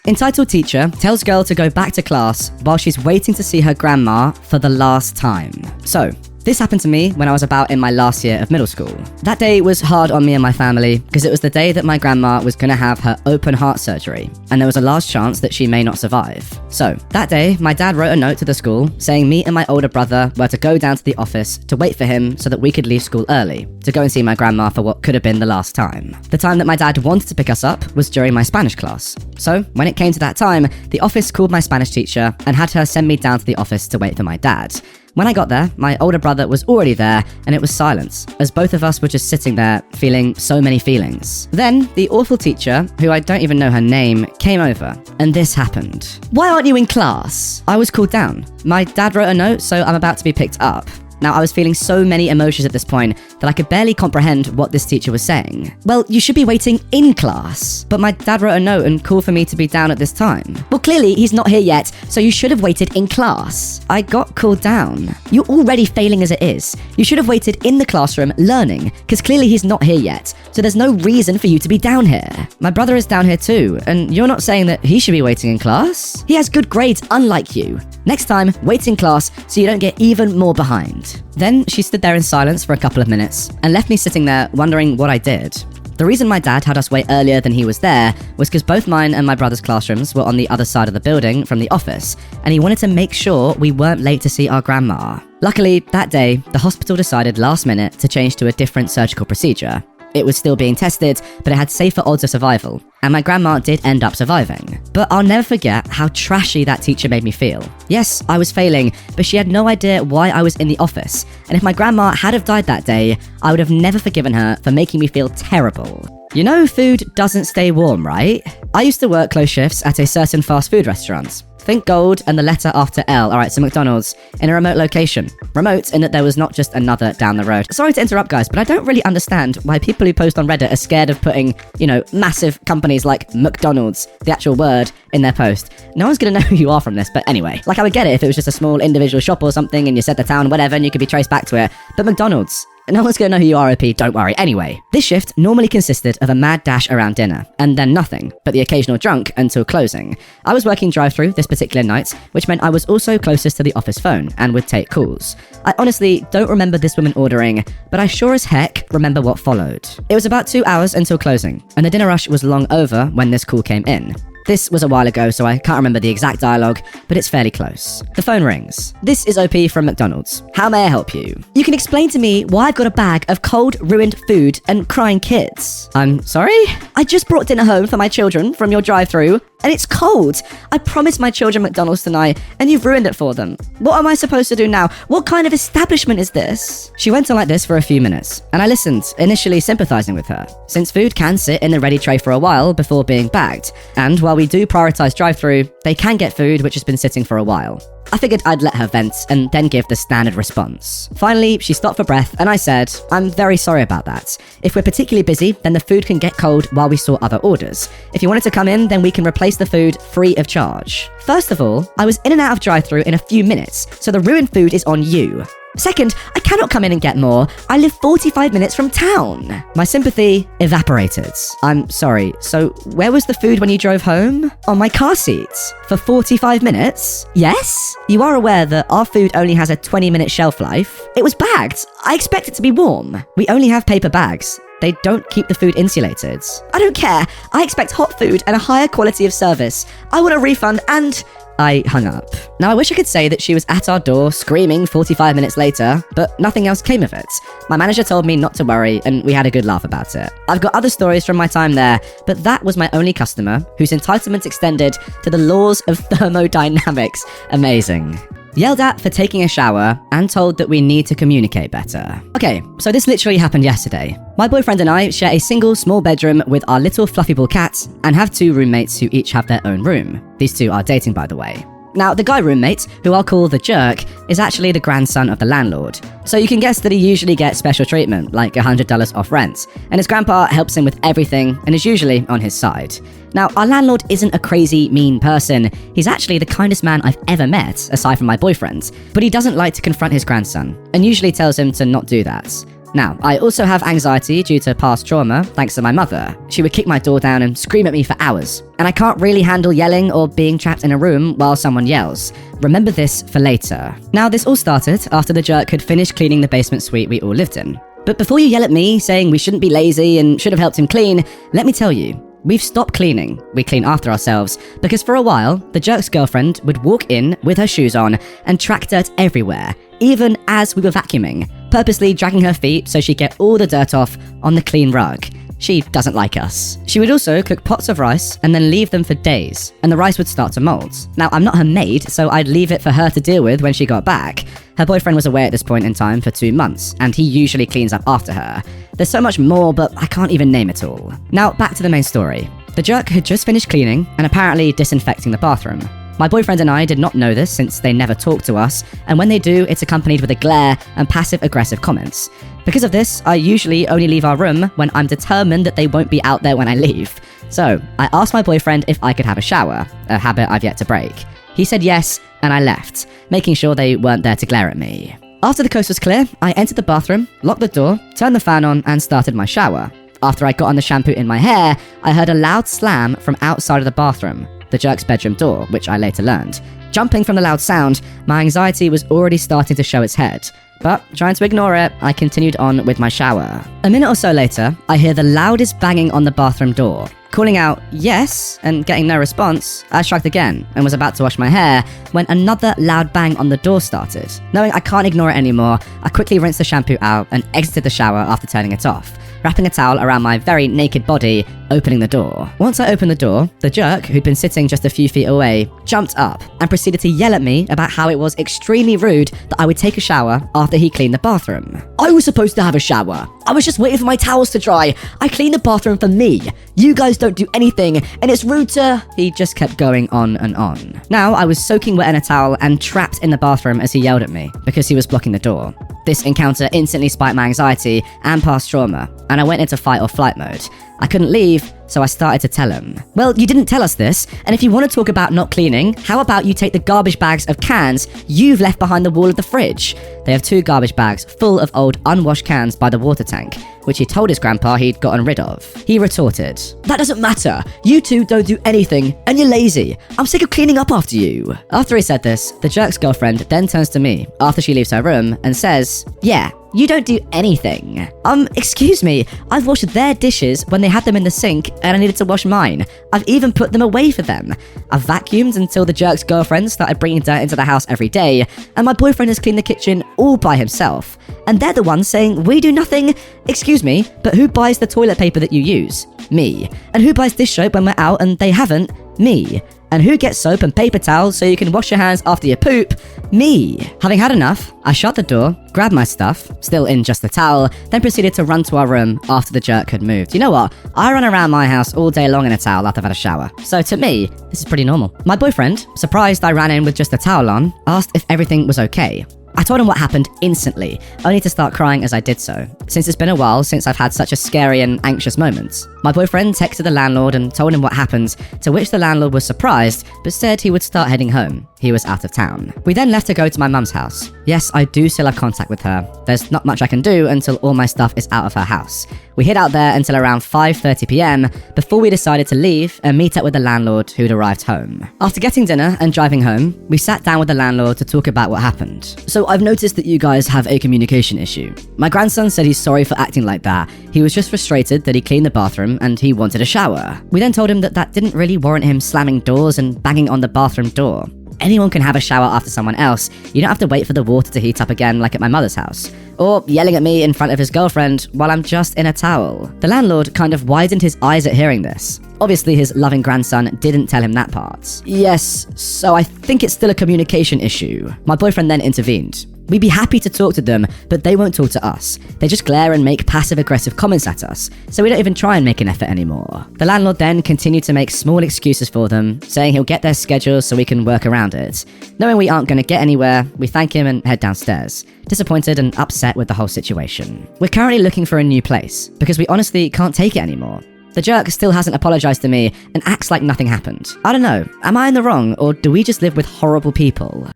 Entitled teacher tells girl to go back to class while she's waiting to see her grandma for the last time. So, this happened to me when I was about in my last year of middle school. That day was hard on me and my family because it was the day that my grandma was going to have her open heart surgery, and there was a large chance that she may not survive. So, that day, my dad wrote a note to the school saying me and my older brother were to go down to the office to wait for him so that we could leave school early to go and see my grandma for what could have been the last time. The time that my dad wanted to pick us up was during my Spanish class. So, when it came to that time, the office called my Spanish teacher and had her send me down to the office to wait for my dad. When I got there, my older brother was already there, and it was silence, as both of us were just sitting there, feeling so many feelings. Then, the awful teacher, who I don't even know her name, came over, and this happened. "Why aren't you in class?" I was called down. My dad wrote a note, so I'm about to be picked up. Now, I was feeling so many emotions at this point that I could barely comprehend what this teacher was saying. "Well, you should be waiting in class." But my dad wrote a note and called for me to be down at this time. "Well, clearly he's not here yet, so you should have waited in class." I got called down. "You're already failing as it is. You should have waited in the classroom learning, because clearly he's not here yet, so there's no reason for you to be down here. My brother is down here too, and you're not saying that he should be waiting in class? He has good grades unlike you. Next time, wait in class so you don't get even more behind." Then she stood there in silence for a couple of minutes and left me sitting there wondering what I did. The reason my dad had us wait earlier than he was there was because both mine and my brother's classrooms were on the other side of the building from the office, and he wanted to make sure we weren't late to see our grandma. Luckily, that day, the hospital decided last minute to change to a different surgical procedure. It was still being tested, but it had safer odds of survival, and my grandma did end up surviving. But I'll never forget how trashy that teacher made me feel. Yes, I was failing, but she had no idea why I was in the office, and if my grandma had have died that day, I would have never forgiven her for making me feel terrible. You know food doesn't stay warm, right? I used to work close shifts at a certain fast food restaurant. Think gold and the letter after L. Alright, so McDonald's, in a remote location. Remote in that there was not just another down the road. Sorry to interrupt, guys, but I don't really understand why people who post on Reddit are scared of putting, massive companies like McDonald's, the actual word, in their post. No one's gonna know who you are from this, but anyway. Like, I would get it if it was just a small individual shop or something and you said the town, whatever, and you could be traced back to it. But McDonald's, no one's gonna know who you are, OP, don't worry. Anyway, this shift normally consisted of a mad dash around dinner, and then nothing, but the occasional drunk until closing. I was working drive-thru this particular night, which meant I was also closest to the office phone, and would take calls. I honestly don't remember this woman ordering, but I sure as heck remember what followed. It was about 2 hours until closing, and the dinner rush was long over when this call came in. This was a while ago, so I can't remember the exact dialogue, but it's fairly close. The phone rings. "This is OP from McDonald's. How may I help you?" "You can explain to me why I've got a bag of cold, ruined food and crying kids." "I'm sorry? I just brought dinner home for my children from your drive-thru, and it's cold. I promised my children McDonald's tonight, and you've ruined it for them. What am I supposed to do now? What kind of establishment is this?" She went on like this for a few minutes, and I listened, initially sympathizing with her, since food can sit in the ready tray for a while before being bagged, and while we do prioritize drive-thru, they can get food which has been sitting for a while. I figured I'd let her vent and then give the standard response. Finally, she stopped for breath and I said, "I'm very sorry about that. If we're particularly busy, then the food can get cold while we sort other orders. If you wanted to come in, then we can replace the food free of charge. First of all, I was in and out of drive-thru in a few minutes, so the ruined food is on you. Second, I cannot come in and get more. I live 45 minutes from town." My sympathy evaporated. "I'm sorry, so where was the food when you drove home?" "On my car seat. For 45 minutes? Yes? You are aware that our food only has a 20-minute shelf life? It was bagged. I expect it to be warm. We only have paper bags. They don't keep the food insulated." "I don't care. I expect hot food and a higher quality of service. I want a refund and..." I hung up. Now, I wish I could say that she was at our door screaming 45 minutes later, but nothing else came of it. My manager told me not to worry, and we had a good laugh about it. I've got other stories from my time there, but that was my only customer whose entitlements extended to the laws of thermodynamics. Amazing. Yelled at for taking a shower, and told that we need to communicate better. Okay, so this literally happened yesterday. My boyfriend and I share a single small bedroom with our little fluffy ball cat, and have 2 roommates who each have their own room. These 2 are dating, by the way. Now, the guy roommate, who I'll call the jerk, is actually the grandson of the landlord. So you can guess that he usually gets special treatment, like $100 off rent, and his grandpa helps him with everything and is usually on his side. Now, our landlord isn't a crazy, mean person. He's actually the kindest man I've ever met, aside from my boyfriend. But he doesn't like to confront his grandson, and usually tells him to not do that. Now, I also have anxiety due to past trauma, thanks to my mother. She would kick my door down and scream at me for hours. And I can't really handle yelling or being trapped in a room while someone yells. Remember this for later. Now, this all started after the jerk had finished cleaning the basement suite we all lived in. But before you yell at me saying we shouldn't be lazy and should have helped him clean, let me tell you, we've stopped cleaning. We clean after ourselves, because for a while, the jerk's girlfriend would walk in with her shoes on and track dirt everywhere, even as we were vacuuming, purposely dragging her feet so she'd get all the dirt off on the clean rug. She doesn't like us. She would also cook pots of rice and then leave them for days, and the rice would start to mold. Now, I'm not her maid, so I'd leave it for her to deal with when she got back. Her boyfriend was away at this point in time for 2 months, and he usually cleans up after her. There's so much more, but I can't even name it all. Now, back to the main story. The jerk had just finished cleaning and apparently disinfecting the bathroom. My boyfriend and I did not know this since they never talk to us, and when they do, it's accompanied with a glare and passive-aggressive comments. Because of this, I usually only leave our room when I'm determined that they won't be out there when I leave. So, I asked my boyfriend if I could have a shower, a habit I've yet to break. He said yes, and I left, making sure they weren't there to glare at me. After the coast was clear, I entered the bathroom, locked the door, turned the fan on, and started my shower. After I got on the shampoo in my hair, I heard a loud slam from outside of the bathroom, the jerk's bedroom door, which I later learned. Jumping from the loud sound, my anxiety was already starting to show its head. But, trying to ignore it, I continued on with my shower. A minute or so later, I hear the loudest banging on the bathroom door. Calling out, yes, and getting no response, I shrugged again and was about to wash my hair when another loud bang on the door started. Knowing I can't ignore it anymore, I quickly rinsed the shampoo out and exited the shower after turning it off, wrapping a towel around my very naked body, opening the door. Once I opened the door, the jerk, who'd been sitting just a few feet away, jumped up and proceeded to yell at me about how it was extremely rude that I would take a shower after he cleaned the bathroom. I was supposed to have a shower. I was just waiting for my towels to dry. I cleaned the bathroom for me. You guys don't do anything, and it's rude to... He just kept going on and on. Now, I was soaking wet in a towel and trapped in the bathroom as he yelled at me, because he was blocking the door. This encounter instantly spiked my anxiety and past trauma, and I went into fight or flight mode. I couldn't leave, so I started to tell him. Well, you didn't tell us this, and if you want to talk about not cleaning, how about you take the garbage bags of cans you've left behind the wall of the fridge? They have 2 garbage bags full of old unwashed cans by the water tank, which he told his grandpa he'd gotten rid of. He retorted, "That doesn't matter. You two don't do anything, and you're lazy. I'm sick of cleaning up after you." After he said this, the jerk's girlfriend then turns to me after she leaves her room and says, "Yeah, you don't do anything." Excuse me, I've washed their dishes when they had them in the sink and I needed to wash mine. I've even put them away for them. I've vacuumed until the jerk's girlfriend started bringing dirt into the house every day, and my boyfriend has cleaned the kitchen all by himself. And they're the ones saying we do nothing. Excuse me, but who buys the toilet paper that you use? Me. And who buys dish soap when we're out and they haven't? Me. And who gets soap and paper towels so you can wash your hands after you poop? Me. Having had enough, I shut the door, grabbed my stuff, still in just the towel, then proceeded to run to our room after the jerk had moved. You know what? I run around my house all day long in a towel after I've had a shower. So to me, this is pretty normal. My boyfriend, surprised I ran in with just a towel on, asked if everything was okay. I told him what happened instantly, only to start crying as I did so, since it's been a while since I've had such a scary and anxious moment. My boyfriend texted the landlord and told him what happened, to which the landlord was surprised, but said he would start heading home. He was out of town. We then left to go to my mum's house. Yes, I do still have contact with her. There's not much I can do until all my stuff is out of her house. We hid out there until around 5:30 PM before we decided to leave and meet up with the landlord who'd arrived home. After getting dinner and driving home, we sat down with the landlord to talk about what happened. "So I've noticed that you guys have a communication issue. My grandson said he's sorry for acting like that. He was just frustrated that he cleaned the bathroom and he wanted a shower." We then told him that that didn't really warrant him slamming doors and banging on the bathroom door. Anyone can have a shower after someone else. You don't have to wait for the water to heat up again like at my mother's house. Or yelling at me in front of his girlfriend while I'm just in a towel. The landlord kind of widened his eyes at hearing this. Obviously his loving grandson didn't tell him that part. "Yes, so I think it's still a communication issue." My boyfriend then intervened. "We'd be happy to talk to them, but they won't talk to us. They just glare and make passive-aggressive comments at us, so we don't even try and make an effort anymore." The landlord then continued to make small excuses for them, saying he'll get their schedules so we can work around it. Knowing we aren't going to get anywhere, we thank him and head downstairs, disappointed and upset with the whole situation. We're currently looking for a new place, because we honestly can't take it anymore. The jerk still hasn't apologized to me and acts like nothing happened. I don't know, am I in the wrong, or do we just live with horrible people?